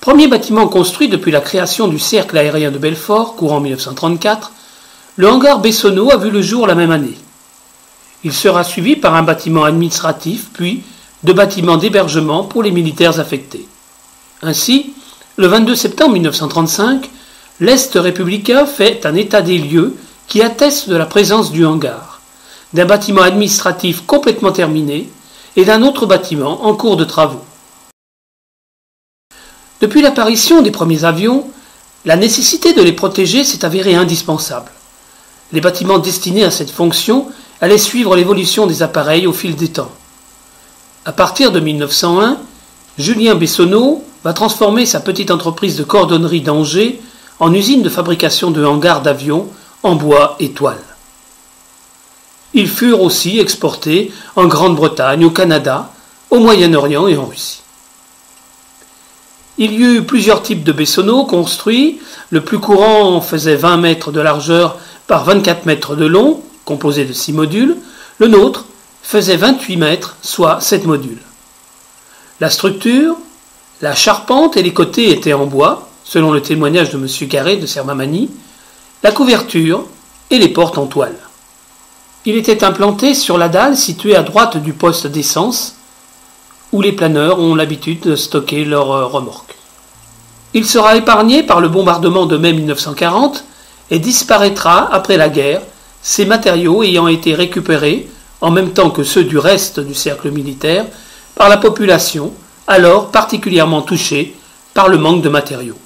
Premier bâtiment construit depuis la création du cercle aérien de Belfort, courant 1934, le hangar Bessonneau a vu le jour la même année. Il sera suivi par un bâtiment administratif, puis 2 bâtiments d'hébergement pour les militaires affectés. Ainsi, le 22 septembre 1935, l'Est républicain fait un état des lieux qui atteste de la présence du hangar, d'un bâtiment administratif complètement terminé et d'un autre bâtiment en cours de travaux. Depuis l'apparition des premiers avions, la nécessité de les protéger s'est avérée indispensable. Les bâtiments destinés à cette fonction allaient suivre l'évolution des appareils au fil des temps. À partir de 1901, Julien Bessonneau va transformer sa petite entreprise de cordonnerie d'Angers en usine de fabrication de hangars d'avions en bois et toile. Ils furent aussi exportés en Grande-Bretagne, au Canada, au Moyen-Orient et en Russie. Il y eut plusieurs types de Bessonneau construits. Le plus courant faisait 20 mètres de largeur par 24 mètres de long, composé de 6 modules. Le nôtre faisait 28 mètres, soit 7 modules. La structure, la charpente et les côtés étaient en bois, selon le témoignage de M. Garret de Sermamani, la couverture et les portes en toile. Il était implanté sur la dalle située à droite du poste d'essence, où les planeurs ont l'habitude de stocker leurs remorques. Il sera épargné par le bombardement de mai 1940 et disparaîtra après la guerre, ses matériaux ayant été récupérés, en même temps que ceux du reste du cercle militaire, par la population, alors particulièrement touchée par le manque de matériaux.